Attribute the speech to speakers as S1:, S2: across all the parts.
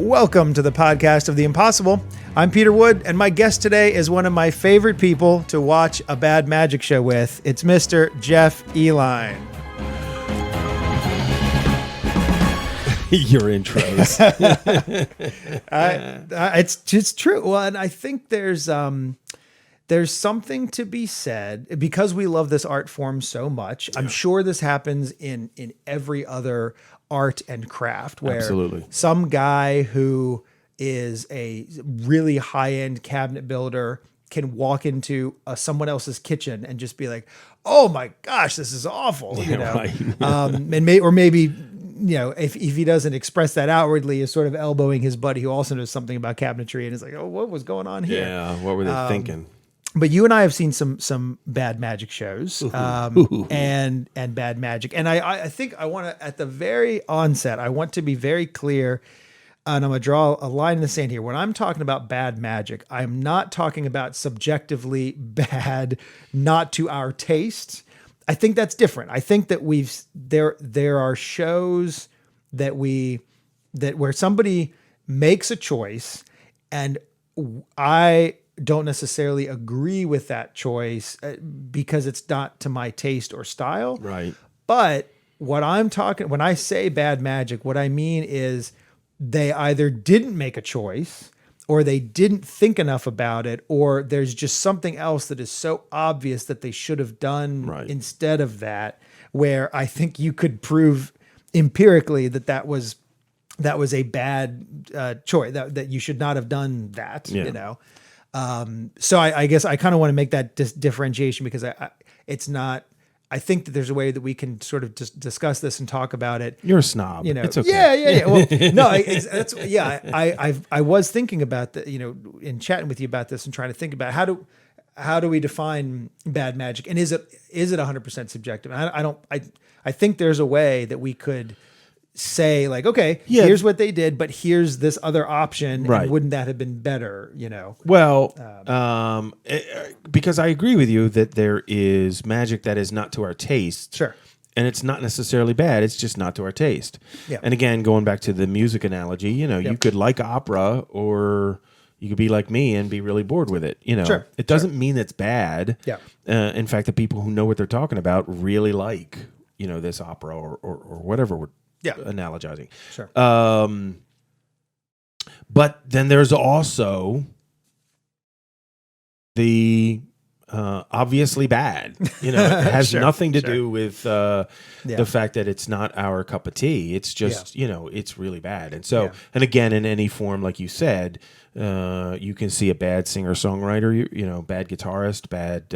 S1: Welcome to the podcast of the impossible. I'm Peter Wood, and my guest today is one of my favorite people to watch a bad magic show with. It's Mr. Jeff Eline.
S2: Your intros.
S1: It's just true. Well, and I think there's something to be said because we love this art form so much. Yeah. I'm sure this happens in every other art and craft where
S2: Absolutely.
S1: Some guy who is a really high-end cabinet builder can walk into someone else's kitchen and just be like, "Oh my gosh, this is awful,"
S2: Yeah,
S1: you know,
S2: right.
S1: or maybe. You know, if he doesn't express that outwardly, is sort of elbowing his buddy who also knows something about cabinetry and is like, "Oh, what was going on here?"
S2: Yeah, what were they thinking?
S1: But you and I have seen some bad magic shows and bad magic, and I think I want to at the very onset I want to be very clear, and I'm gonna draw a line in the sand here. When I'm talking about bad magic, I'm not talking about subjectively bad, not to our taste. I think that's different. I think that there are shows that where somebody makes a choice and I don't necessarily agree with that choice because it's not to my taste or style.
S2: Right.
S1: But when I say bad magic, what I mean is they either didn't make a choice or they didn't think enough about it, or there's just something else that is so obvious that they should have done instead of that, where I think you could prove empirically that was a bad choice, that you should not have done that, you know? So I guess I kind of want to make that differentiation because I think that there's a way that we can sort of just discuss this and talk about it.
S2: You're a snob.
S1: You know,
S2: it's okay.
S1: Yeah. Well, no, I was thinking about that, you know, in chatting with you about this and trying to think about how do we define bad magic, and is it 100% subjective? I think there's a way that we could say like, okay, here's what they did, but here's this other option.
S2: Right.
S1: And wouldn't that have been better? You know?
S2: Well, because I agree with you that there is magic that is not to our taste.
S1: Sure.
S2: And it's not necessarily bad. It's just not to our taste.
S1: Yeah.
S2: And again, going back to the music analogy, you know, you could like opera or you could be like me and be really bored with it. You know,
S1: Sure.
S2: It doesn't mean it's bad.
S1: Yeah.
S2: In fact, the people who know what they're talking about really like, you know, this opera or whatever we're analogizing.
S1: Sure.
S2: But then there's also the obviously bad. You know, it has nothing to do with the fact that it's not our cup of tea. It's just, you know, it's really bad. And so, and again, in any form, like you said, you can see a bad singer-songwriter, you know, bad guitarist, bad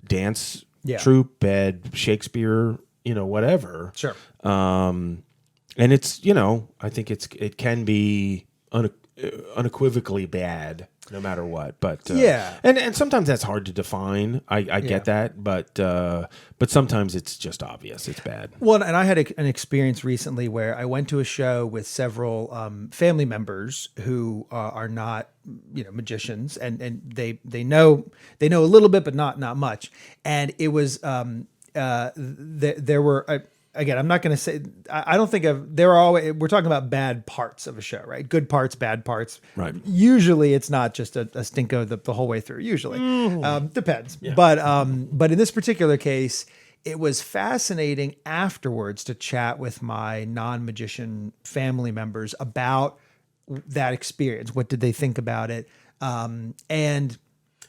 S2: dance troupe, bad Shakespeare, you know, whatever.
S1: Sure.
S2: And it's, you know, I think it can be unequivocally bad no matter what. But and sometimes that's hard to define. I get that, but sometimes it's just obvious it's bad.
S1: Well, and I had an experience recently where I went to a show with several family members who are not, you know, magicians, and they know a little bit, but not much. And it was there were. Again, I'm not going to say, I don't think we're talking about bad parts of a show, right? Good parts, bad parts.
S2: Right.
S1: Usually it's not just a stinko the whole way through, usually. Depends. Yeah. But in this particular case, it was fascinating afterwards to chat with my non-magician family members about that experience. What did they think about it? And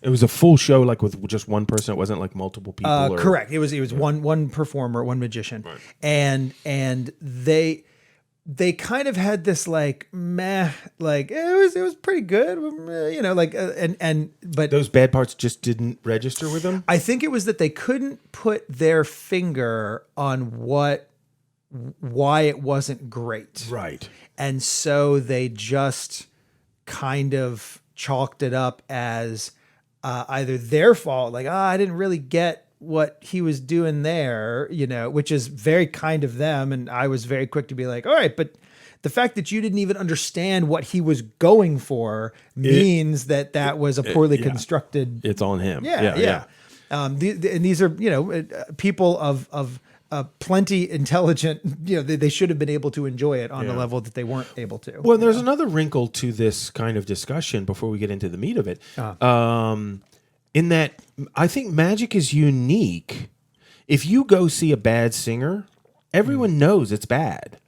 S2: it was a full show, like with just one person. It wasn't like multiple people.
S1: Correct. It was one performer, one magician, right. And they kind of had this like meh, like it was pretty good, you know, like but
S2: those bad parts just didn't register with them.
S1: I think it was that they couldn't put their finger on why it wasn't great,
S2: right?
S1: And so they just kind of chalked it up as either their fault, like, I didn't really get what he was doing there, you know, which is very kind of them. And I was very quick to be like, all right, but the fact that you didn't even understand what he was going for means that was a poorly constructed.
S2: It's on him.
S1: Yeah. And these are, you know, people of plenty intelligent. They should have been able to enjoy it on the level that they weren't able to.
S2: Well, there's another wrinkle to this kind of discussion before we get into the meat of it. In that, I think magic is unique. If you go see a bad singer, everyone knows it's bad.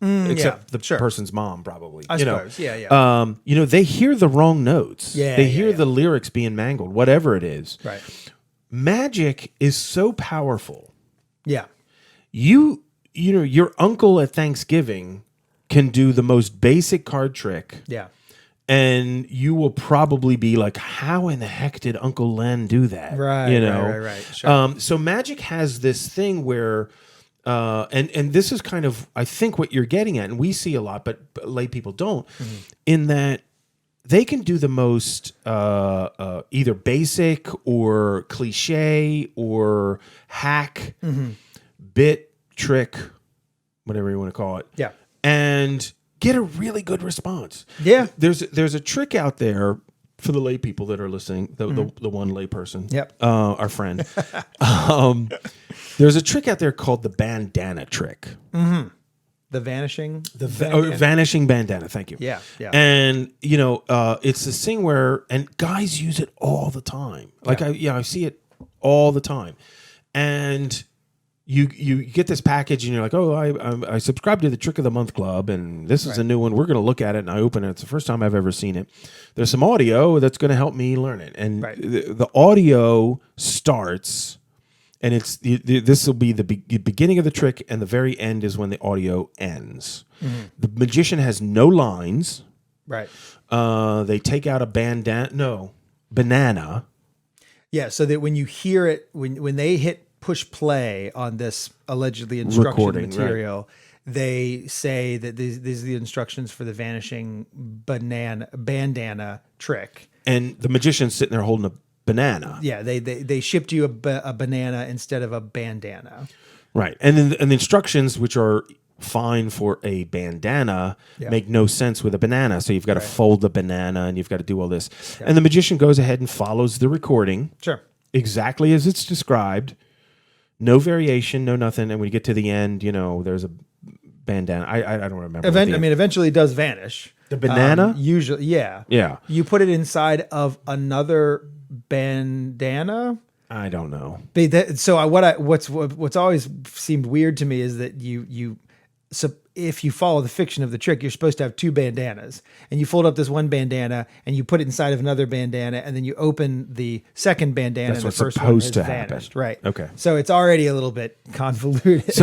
S2: Except the person's mom, probably.
S1: I suppose. Yeah.
S2: They hear the wrong notes. They hear the lyrics being mangled, whatever it is.
S1: Right.
S2: Magic is so powerful.
S1: Yeah.
S2: Your uncle at Thanksgiving can do the most basic card trick.
S1: Yeah.
S2: And you will probably be like, how in the heck did Uncle Len do that?
S1: Right. Right. Sure.
S2: So magic has this thing where, and this is kind of, I think, what you're getting at, and we see a lot, but lay people don't, in that they can do the most either basic or cliche or hack, bit, trick, whatever you want to call it.
S1: Yeah.
S2: And get a really good response.
S1: Yeah.
S2: There's a trick out there for the lay people that are listening, the one lay person, our friend. There's a trick out there called the bandana trick.
S1: The vanishing?
S2: Vanishing bandana. Thank you.
S1: Yeah.
S2: And, it's this thing where, and guys use it all the time. Like, I see it all the time. And you get this package and you're like, oh, I subscribe to the Trick of the Month Club, and this is a new one. We're going to look at it, and I open it. It's the first time I've ever seen it. There's some audio that's going to help me learn it. And the audio starts, and this will be the beginning of the trick, and the very end is when the audio ends. The magician has no lines.
S1: Right.
S2: They take out a banana.
S1: Yeah, so that when you hear it, when they hit push play on this allegedly instruction material, they say that these are the instructions for the vanishing bandana trick.
S2: And the magician's sitting there holding a banana.
S1: Yeah, they shipped you a banana instead of a bandana.
S2: Right. And then the instructions, which are fine for a bandana, make no sense with a banana. So you've got to fold the banana and you've got to do all this. Yeah. And the magician goes ahead and follows the recording.
S1: Sure.
S2: Exactly as it's described. No variation, no nothing. And when you get to the end, there's a bandana. I don't remember.
S1: Eventually it does vanish.
S2: The banana?
S1: Usually, yeah.
S2: Yeah.
S1: You put it inside of another bandana.
S2: I don't know.
S1: What's always seemed weird to me is that so if you follow the fiction of the trick, you're supposed to have two bandanas, and you fold up this one bandana and you put it inside of another bandana, and then you open the second bandana.
S2: That's
S1: and the
S2: what's
S1: first
S2: supposed
S1: one
S2: to
S1: has vanished.
S2: happen.
S1: Right.
S2: Okay.
S1: So it's already a little bit convoluted.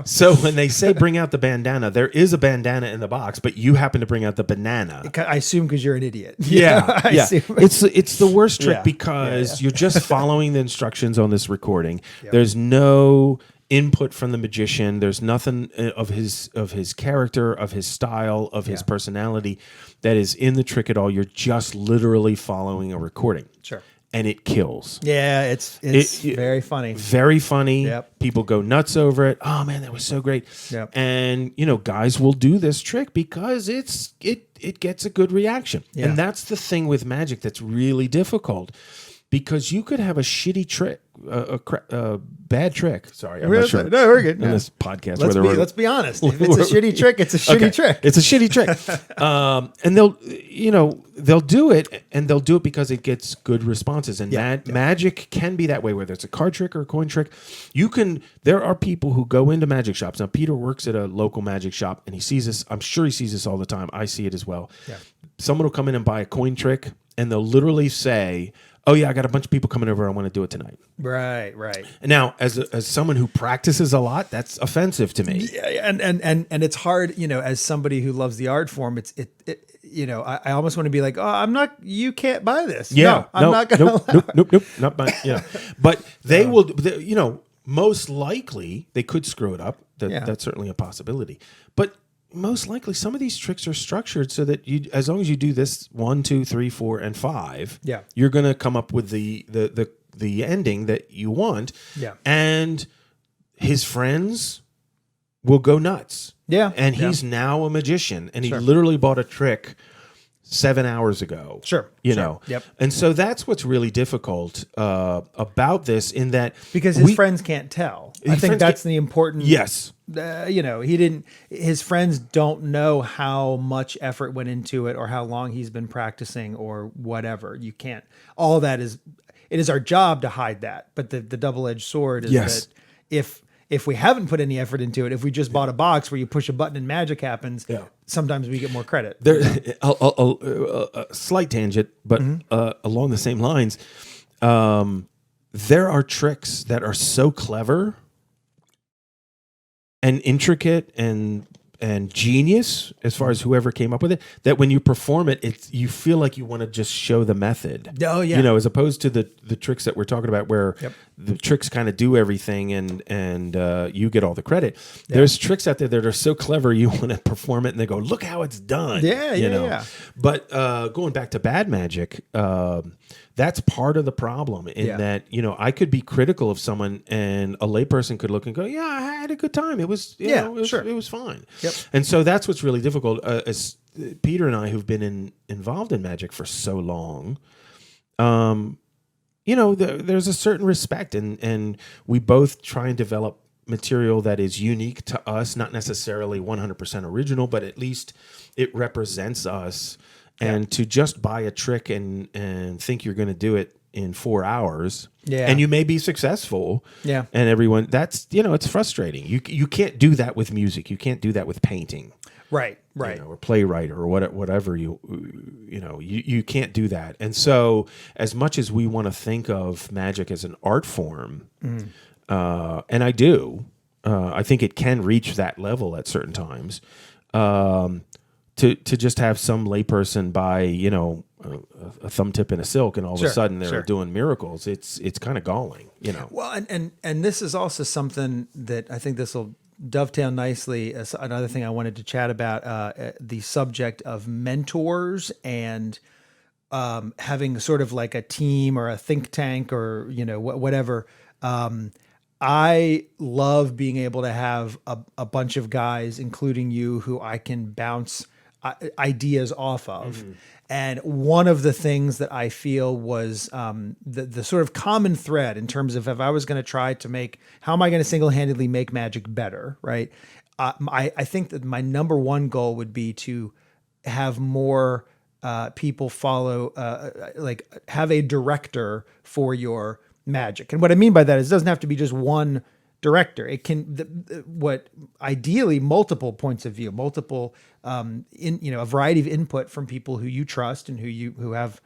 S2: So when they say bring out the bandana, there is a bandana in the box, but you happen to bring out the banana.
S1: I assume because you're an idiot.
S2: Yeah. It's the worst trick because you're just following the instructions on this recording. Yep. There's no input from the magician. There's nothing of his character, of his style, of his personality that is in the trick at all. You're just literally following a recording.
S1: Sure.
S2: And it kills.
S1: Yeah, it's very funny.
S2: Very funny.
S1: Yep.
S2: People go nuts over it. Oh man, that was so great.
S1: Yep.
S2: And guys will do this trick because it gets a good reaction.
S1: Yeah.
S2: And that's the thing with magic that's really difficult. Because you could have a shitty trick, a bad trick. Sorry, I'm not sure.
S1: No, we're good.
S2: In this podcast,
S1: let's be honest. If it's a shitty trick, it's a shitty trick.
S2: It's a shitty trick. And they'll do it, and they'll do it because it gets good responses. And magic can be that way, whether it's a card trick or a coin trick. There are people who go into magic shops. Now, Peter works at a local magic shop, and he sees this. I'm sure he sees this all the time. I see it as well. Yeah. Someone will come in and buy a coin trick, and they'll literally say, oh yeah, I got a bunch of people coming over. I want to do it tonight.
S1: Right.
S2: And now, as someone who practices a lot, that's offensive to me.
S1: Yeah, and it's hard, as somebody who loves the art form. I almost want to be like, oh, you can't buy this.
S2: Yeah,
S1: I'm not going to.
S2: Nope, not buying. Yeah, but they will. Most likely they could screw it up. That's certainly a possibility. But most likely, some of these tricks are structured so that as long as you do this 1, 2, 3, 4, and 5, you're going to come up with the ending that you want.
S1: Yeah.
S2: And his friends will go nuts.
S1: Yeah.
S2: And he's now a magician, and he literally bought a trick 7 hours ago.
S1: Sure.
S2: You know?
S1: Yep.
S2: And so that's what's really difficult about this, in that
S1: because his friends can't tell. I think that's the important.
S2: Yes.
S1: His friends don't know how much effort went into it or how long he's been practicing or whatever. You can't, all that is, it is our job to hide that. But the double-edged sword is that if we haven't put any effort into it, if we just bought a box where you push a button and magic happens, sometimes we get more credit.
S2: There, a slight tangent, but along the same lines, there are tricks that are so clever and intricate and genius, as far as whoever came up with it, that when you perform it, you feel like you want to just show the method.
S1: Oh yeah,
S2: as opposed to the tricks that we're talking about, where the tricks kind of do everything and you get all the credit. There's tricks out there that are so clever, you want to perform it and they go, look how it's done. Yeah. But going back to bad magic, that's part of the problem in that, I could be critical of someone and a layperson could look and go, yeah, I had a good time. It was, it was fine.
S1: Yep.
S2: And so that's what's really difficult. As Peter and I, who've been involved in magic for so long, there's a certain respect and we both try and develop material that is unique to us, not necessarily 100% original, but at least it represents us. And to just buy a trick and think you're going to do it in 4 hours, and you may be successful, and everyone, that's, it's frustrating. You can't do that with music. You can't do that with painting,
S1: right,
S2: or playwright or whatever you can't do that. And so, as much as we want to think of magic as an art form, and I do, I think it can reach that level at certain times. To just have some layperson buy, a thumb tip and a silk, and all of a sudden they're doing miracles. It's kind of galling,
S1: Well, and this is also something that I think this will dovetail nicely. Another thing I wanted to chat about, the subject of mentors and having sort of like a team or a think tank or whatever. I love being able to have a bunch of guys, including you, who I can bounce ideas off of. Mm-hmm. And one of the things that I feel was the sort of common thread in terms of if I was going to try to how am I going to single-handedly make magic better, right? I think that my number one goal would be to have more people follow, have a director for your magic. And what I mean by that is it doesn't have to be just one director. It can, ideally multiple points of view, multiple, a variety of input from people who you trust and who have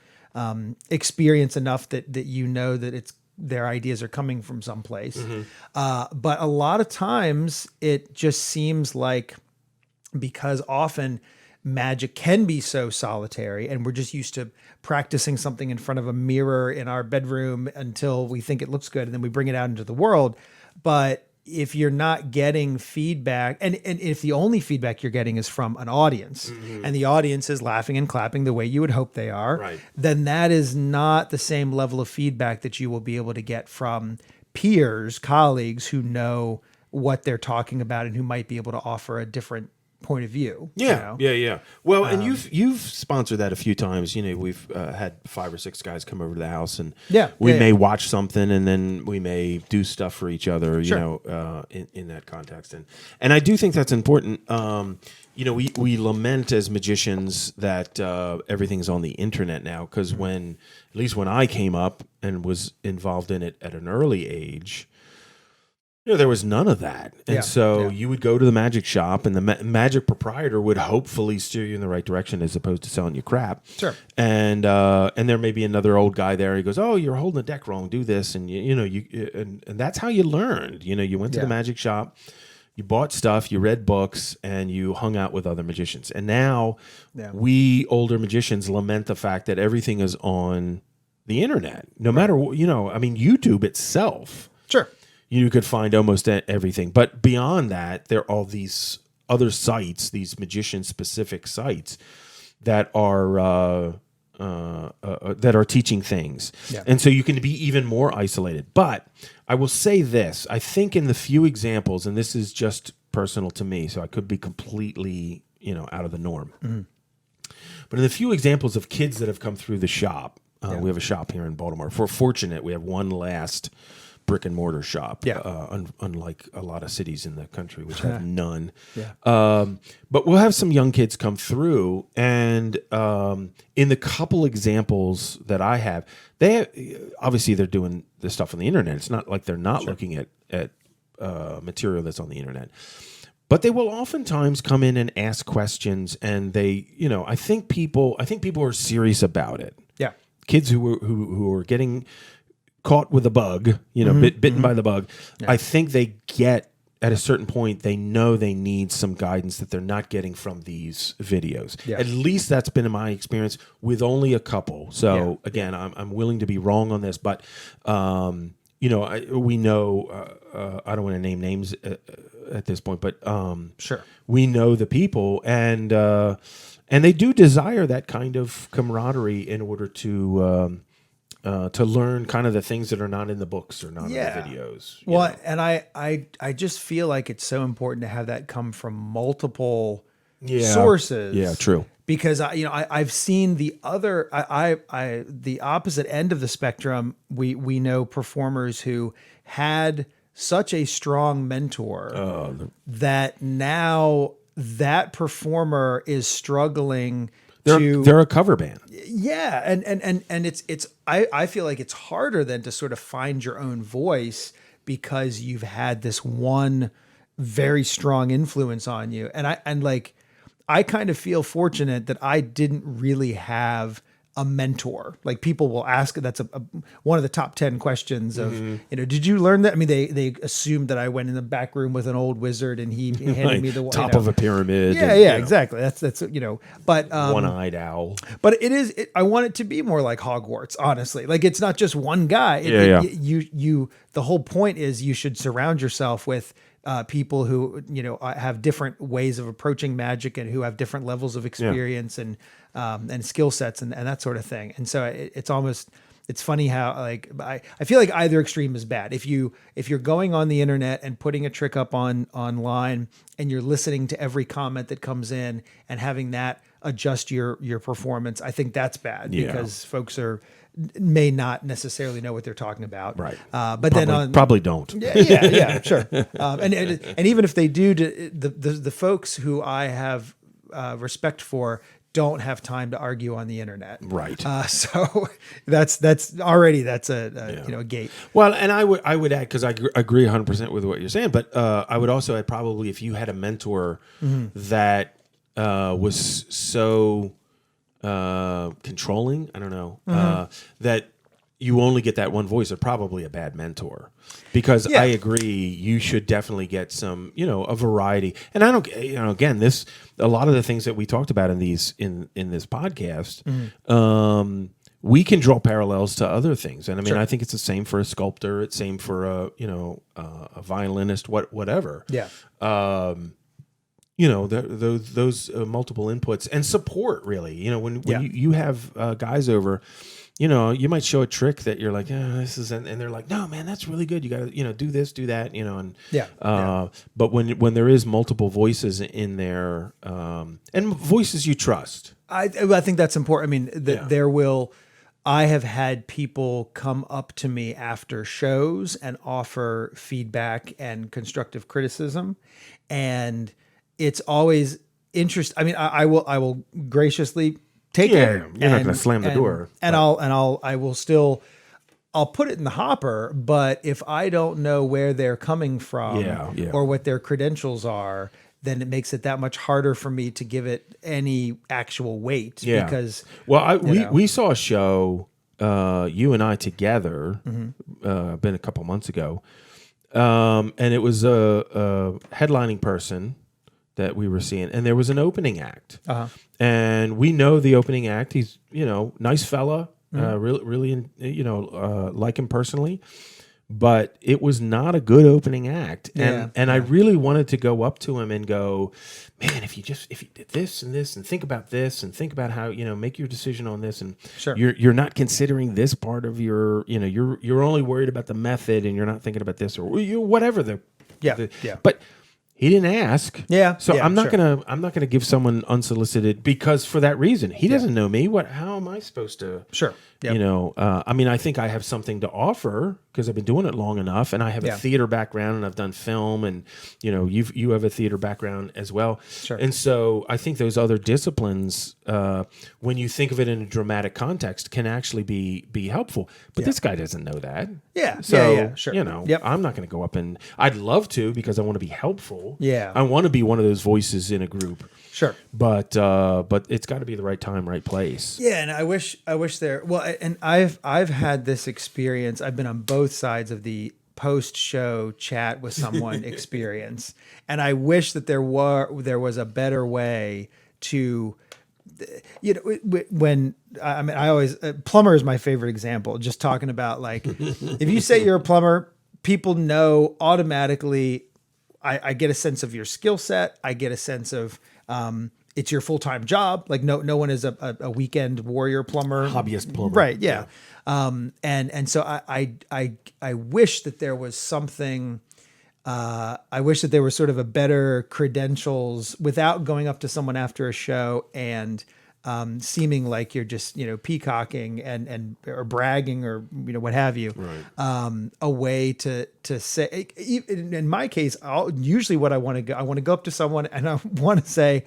S1: experience enough that that their ideas are coming from someplace. Mm-hmm. But a lot of times it just seems like, because often magic can be so solitary and we're just used to practicing something in front of a mirror in our bedroom until we think it looks good and then we bring it out into the world. But if you're not getting feedback, and if the only feedback you're getting is from an audience, mm-hmm. and the audience is laughing and clapping the way you would hope they are, right, then that is not the same level of feedback that you will be able to get from peers, colleagues who know what they're talking about and who might be able to offer a different point of view.
S2: Yeah. Well, and you've sponsored that a few times. We've had 5 or 6 guys come over to the house, and we may watch something, and then we may do stuff for each other. In that context, and I do think that's important. We lament as magicians that everything's on the internet now, because at least when I came up and was involved in it at an early age, there was none of that. And you would go to the magic shop, and the magic proprietor would hopefully steer you in the right direction as opposed to selling you crap.
S1: Sure.
S2: And there may be another old guy there. He goes, "Oh, you're holding the deck wrong. Do this." And and that's how you learned. You went to the magic shop, you bought stuff, you read books, and you hung out with other magicians. And now we older magicians lament the fact that everything is on the internet. No matter what, YouTube itself.
S1: Sure.
S2: You could find almost everything. But beyond that, there are all these other sites, these magician-specific sites that are teaching things. Yeah. And so you can be even more isolated. But I will say this. I think in the few examples, and this is just personal to me, so I could be completely, out of the norm. Mm-hmm. But in the few examples of kids that have come through the shop, we have a shop here in Baltimore. If we're fortunate, we have one last brick and mortar shop, unlike a lot of cities in the country, which have none. But we'll have some young kids come through, and in the couple examples that I have, obviously they're doing this stuff on the internet. It's not like they're not looking at material that's on the internet. But they will oftentimes come in and ask questions, and they, I think people are serious about it.
S1: Yeah,
S2: kids who are getting caught with a bug, bitten by the bug. Yeah. I think they get at a certain point, they know they need some guidance that they're not getting from these videos. Yeah. At least that's been in my experience with only a couple. So again, I'm willing to be wrong on this, but we know. I don't want to name names at this point, but
S1: sure,
S2: we know the people, and they do desire that kind of camaraderie in order to learn kind of the things that are not in the books or not in the videos.
S1: Well, and I just feel like it's so important to have that come from multiple sources.
S2: Yeah, true.
S1: Because I've seen the other the opposite end of the spectrum. We know performers who had such a strong mentor that now that performer is struggling.
S2: They're a cover band.
S1: Yeah, and it's I feel like it's harder than to sort of find your own voice because you've had this one very strong influence on you. And I kind of feel fortunate that I didn't really have a mentor. Like people will ask, that's one of the top 10 questions of, did you learn that? I mean, they assumed that I went in the back room with an old wizard and he handed me the
S2: top of a pyramid.
S1: Yeah, exactly. That's but
S2: one-eyed owl.
S1: But I want it to be more like Hogwarts, honestly. Like it's not just one guy. The whole point is you should surround yourself with people who have different ways of approaching magic and who have different levels of experience and skill sets and that sort of thing. And so it's funny how I feel like either extreme is bad. If you're going on the internet and putting a trick up online and you're listening to every comment that comes in and having that adjust your performance, I think that's bad because folks may not necessarily know what they're talking about.
S2: Right.
S1: But
S2: probably don't.
S1: Yeah, sure. And even if they do, the folks who I have respect for don't have time to argue on the internet.
S2: Right.
S1: So that's a gate.
S2: Well, and I would add, because I agree 100% with what you're saying, but I would also add probably if you had a mentor that was so controlling, I don't know, that you only get that one voice, they're probably a bad mentor. Because I agree, you should definitely get some, a variety. And I don't, again, a lot of the things that we talked about in this podcast, we can draw parallels to other things. And I mean, I think it's the same for a sculptor. It's same for a violinist, whatever.
S1: Yeah.
S2: Those multiple inputs and support, really. When you have guys over, you might show a trick that you're like, this isn't, and they're like, no, man, that's really good. You got to, do this, do that, But when there is multiple voices in there, and voices you trust,
S1: I think that's important. I mean, I have had people come up to me after shows and offer feedback and constructive criticism, and it's always interesting. I mean, I will graciously take it.
S2: You're not going to slam the door.
S1: And I'll put it in the hopper, but if I don't know where they're coming from or what their credentials are, then it makes it that much harder for me to give it any actual weight.
S2: Yeah.
S1: Because
S2: we saw a show, you and I together, been a couple months ago, and it was a headlining person that we were seeing, and there was an opening act, and we know the opening act. He's nice fella, really like him personally, but it was not a good opening act, and I really wanted to go up to him and go, man, if you did this and this and think about this and think about how make your decision on this, and you're not considering this part of your you're only worried about the method and you're not thinking about this or whatever but He didn't ask.
S1: Yeah.
S2: So
S1: yeah,
S2: I'm not
S1: sure.
S2: gonna give someone unsolicited because for that reason he doesn't know me. How am I supposed to?
S1: Sure. Yep.
S2: You know, I mean, I think I have something to offer because I've been doing it long enough, and I have a theater background, and I've done film, and you know, you have a theater background as well.
S1: Sure.
S2: And so I think those other disciplines, when you think of it in a dramatic context, can actually be helpful. But this guy doesn't know that.
S1: Yeah.
S2: So
S1: yeah. Sure.
S2: you know,
S1: Yep.
S2: I'm not going to go up and I'd love to because I want to be helpful.
S1: Yeah.
S2: I want to be one of those voices in a group.
S1: Sure.
S2: But it's got to be the right time, right place.
S1: Yeah, and I wish there. Well, and I've had this experience. I've been on both sides of the post-show chat with someone experience, and I wish that there was a better way to, you know, when I mean, I always plumber is my favorite example. Just talking about like, if you say you're a plumber, people know automatically. I get a sense of your skill set. I get a sense of it's your full-time job. Like no one is a weekend warrior plumber,
S2: Hobbyist plumber.
S1: Right. Yeah. And so I wish that there was something, I wish that there was sort of a better credentials without going up to someone after a show and seeming like you're just, you know, peacocking and or bragging or, you know, what have you.
S2: Right.
S1: A way to say, in my case, usually what I want to go up to someone and I want to say,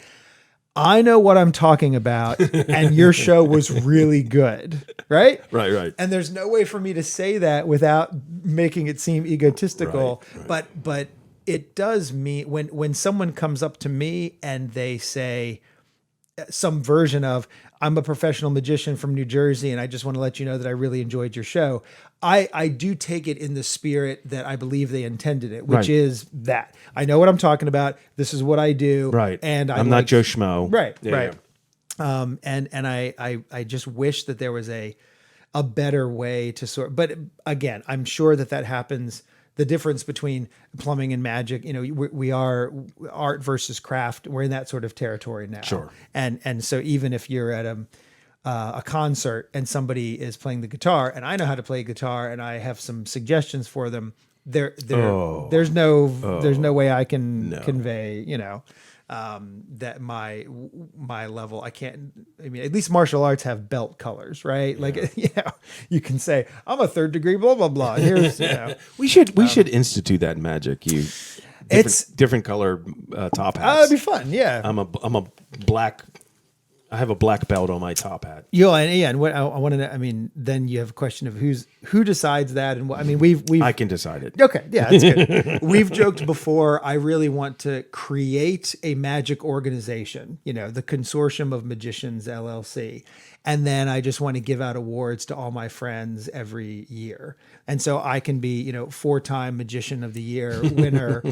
S1: I know what I'm talking about, and your show was really good, right?
S2: Right.
S1: And there's no way for me to say that without making it seem egotistical.
S2: Right.
S1: But it does mean when someone comes up to me and they say some version of, I'm a professional magician from New Jersey, and I just want to let you know that I really enjoyed your show. I do take it in the spirit that I believe they intended it, which is that I know what I'm talking about. This is what I do.
S2: Right.
S1: And
S2: I'm not Joe Schmo.
S1: Right.
S2: Yeah,
S1: right.
S2: Yeah.
S1: And I just wish that there was a better way to sort, but again, I'm sure that happens. The difference between plumbing and magic, you know, we are art versus craft. We're in that sort of territory now.
S2: Sure.
S1: And so even if you're at a concert and somebody is playing the guitar and I know how to play guitar and I have some suggestions for them, there's no way I can convey, you know, that my level, I mean, at least martial arts have belt colors, right? Like, you know, you can say, I'm a third degree, blah, blah, blah. Here's, you know,
S2: we should institute that in magic. It's different color top hats.
S1: That'd be fun. Yeah.
S2: I'm a black. I have a black belt on my top hat.
S1: And what I want to know, I mean, then you have a question of who decides that, and what, I mean,
S2: I can decide it.
S1: Okay, yeah, that's good. We've joked before. I really want to create a magic organization, you know, the Consortium of Magicians LLC, and then I just want to give out awards to all my friends every year, and so I can be, you know, 4-time Magician of the Year winner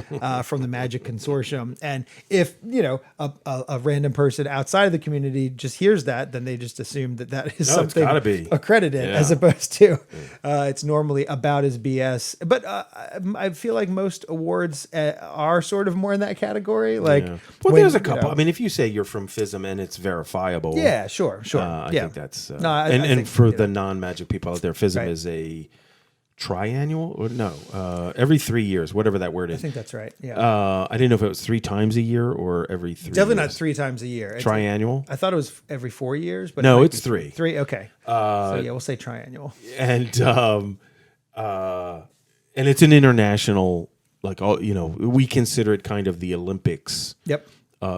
S1: from the Magic Consortium, and if you know a random person outside of the community just hears that, then they just assume that is something
S2: it's gotta be
S1: accredited, as opposed to it's normally about as BS. But I feel like most awards are sort of more in that category. Like,
S2: well, there's a couple. You know, I mean, if you say you're from FISM and it's verifiable,
S1: yeah, sure.
S2: I think that's
S1: I
S2: and
S1: think,
S2: for the non-magic people out there, FISM is a triannual or no, every 3 years, whatever that word is.
S1: I think that's right. Yeah.
S2: I didn't know if it was 3 times a year or every 3
S1: Definitely
S2: years.
S1: not 3 times a year.
S2: Triannual?
S1: I thought it was every 4 years, but
S2: no, it's 3.
S1: 3. Okay. So yeah, we'll say triannual.
S2: And it's an international, like, all, you know, we consider it kind of the Olympics.
S1: Yep.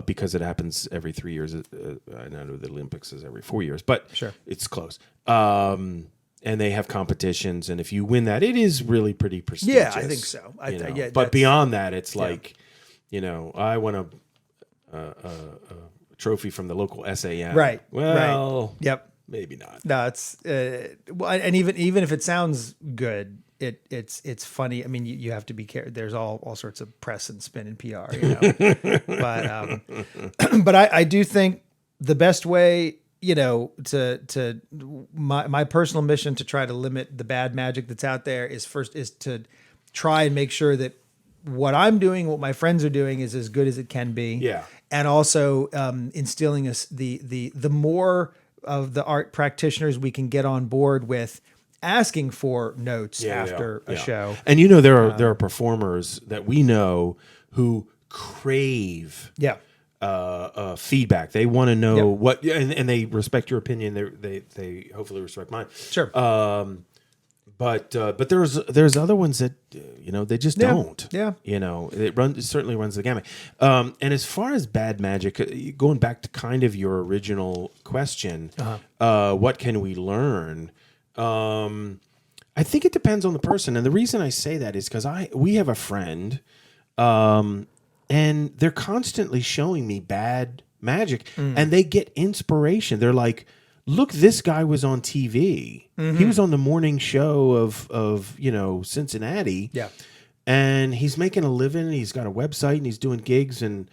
S2: Because it happens every 3 years. I know the Olympics is every 4 years, but
S1: sure,
S2: it's close. And they have competitions, and if you win that, it is really pretty prestigious.
S1: Yeah, I think so.
S2: But beyond that, it's like, you know, I won a trophy from the local SAM.
S1: Right.
S2: Well,
S1: right. Yep.
S2: Maybe not.
S1: No, it's well, and even if it sounds good, it's funny. I mean, you have to be careful. There's all sorts of press and spin and PR, you know. But I do think the best way, you know, to my personal mission to try to limit the bad magic that's out there is to try and make sure that what I'm doing, what my friends are doing, is as good as it can be.
S2: Yeah.
S1: And also instilling us the more of the art practitioners we can get on board with asking for notes after a show.
S2: And you know, there are performers that we know who crave
S1: Yeah.
S2: feedback. They want to know what, and they respect your opinion. They hopefully respect mine.
S1: Sure.
S2: But there's other ones that they just don't.
S1: Yeah.
S2: It certainly runs the gamut. And as far as bad magic, going back to kind of your original question, what can we learn? I think it depends on the person, and the reason I say that is because we have a friend, and they're constantly showing me bad magic, and they get inspiration. They're like, look, this guy was on TV. Mm-hmm. He was on the morning show of Cincinnati.
S1: Yeah.
S2: And he's making a living. He's got a website and he's doing gigs, and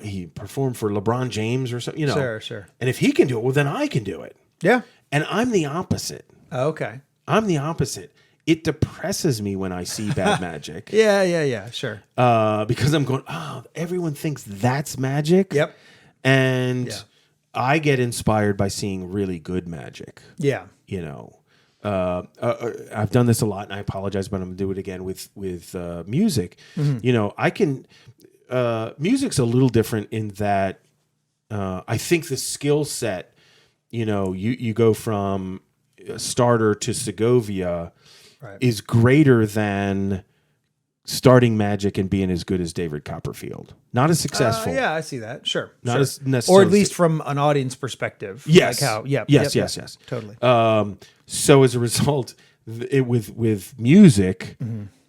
S2: he performed for LeBron James or something,
S1: Sure.
S2: And if he can do it, well, then I can do it.
S1: Yeah.
S2: And I'm the opposite.
S1: Oh, okay.
S2: I'm the opposite. It depresses me when I see bad magic.
S1: Yeah. Sure.
S2: Because I'm going, everyone thinks that's magic.
S1: Yep.
S2: And I get inspired by seeing really good magic.
S1: Yeah.
S2: I've done this a lot, and I apologize, but I'm going to do it again with music. Mm-hmm. I can. Music's a little different in that I think the skill set. You go from starter to Segovia is greater than starting magic and being as good as David Copperfield. Not as successful.
S1: Yeah, I see that. Sure.
S2: Not as necessarily.
S1: Or at least from an audience perspective.
S2: Yes.
S1: Like how,
S2: Yes.
S1: Totally.
S2: So as a result, with music,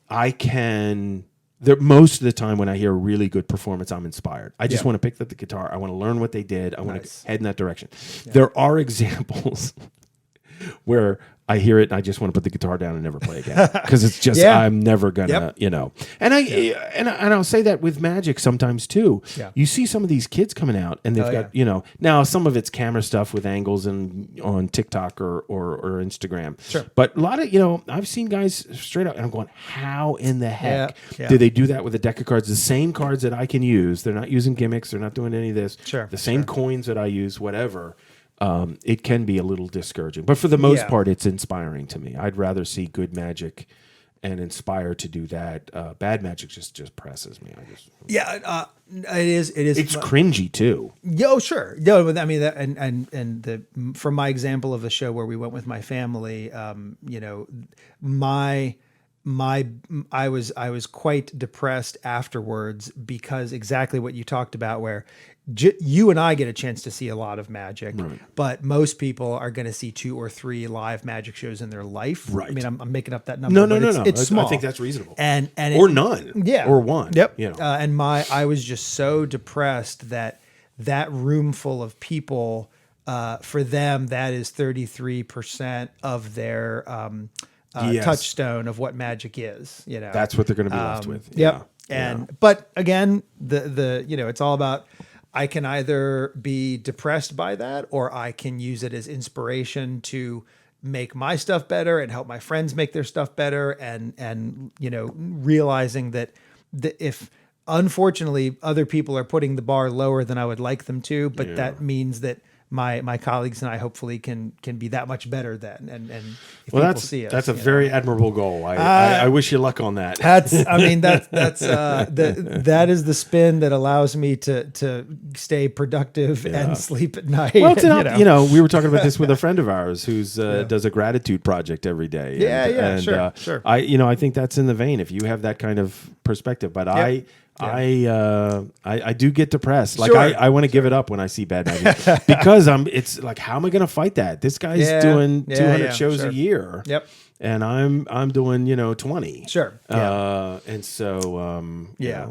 S2: I can... most of the time when I hear a really good performance, I'm inspired. I just want to pick up the guitar. I want to learn what they did. I want to head in that direction. Yeah. There are examples where I hear it and I just want to put the guitar down and never play again because it's just I'm never gonna, And I'll say that with magic sometimes too. Yeah. You see some of these kids coming out and they've got now some of it's camera stuff with angles and on TikTok or Instagram.
S1: Sure.
S2: But a lot of I've seen guys straight up and I'm going, how in the heck do they do that with a deck of cards? The same cards that I can use. They're not using gimmicks. They're not doing any of this.
S1: Sure.
S2: The same coins that I use. Whatever. It can be a little discouraging, but for the most part, it's inspiring to me. I'd rather see good magic and inspire to do that. Bad magic just presses me.
S1: It is.
S2: It's cringy too.
S1: Sure. No, I mean, from my example of the show where we went with my family, I was quite depressed afterwards because exactly what you talked about, where you and I get a chance to see a lot of magic, but most people are going to see 2 or 3 live magic shows in their life.
S2: Right.
S1: I mean, I'm making up that number.
S2: No.
S1: It's small.
S2: I think that's reasonable.
S1: And
S2: or none.
S1: Yeah.
S2: Or one.
S1: Yep. I was just so depressed that room full of people, for them, that is 33% of their touchstone of what magic is.
S2: That's what they're going to be left with.
S1: Yep. But again, the it's all about, I can either be depressed by that or I can use it as inspiration to make my stuff better and help my friends make their stuff better. And realizing that if unfortunately other people are putting the bar lower than I would like them to, but that means that my colleagues and I hopefully can be that much better then. And if people see us,
S2: that's a very admirable goal. I wish you luck on that.
S1: That is the spin that allows me to stay productive and sleep at night.
S2: Well, we were talking about this with a friend of ours who's does a gratitude project every day.
S1: Sure.
S2: I think that's in the vein if you have that kind of perspective. But I do get depressed. Like I want to give it up when I see bad magic because it's like, how am I going to fight that? This guy's doing 200 shows a year.
S1: Yep.
S2: And I'm doing 20.
S1: Sure.
S2: And so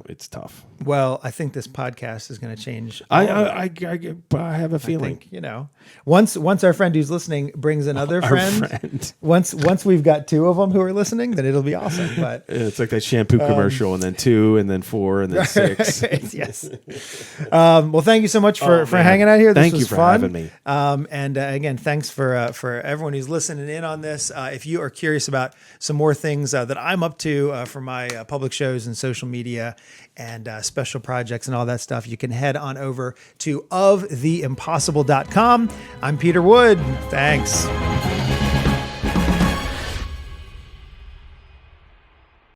S2: it's tough.
S1: Well, I think this podcast is going to change.
S2: I have a feeling.
S1: I think, once our friend who's listening brings another friend. Once we've got 2 of them who are listening, then it'll be awesome. But
S2: it's like that shampoo commercial, and then 2, and then 4, and then 6.
S1: Yes. Well, thank you so much for hanging out here. This
S2: was fun.
S1: Having
S2: me.
S1: And again, thanks for everyone who's listening in on this. If you are curious about some more things that I'm up to for my public shows and social media and special projects and all that stuff, you can head on over to oftheimpossible.com. I'm Peter Wood. Thanks.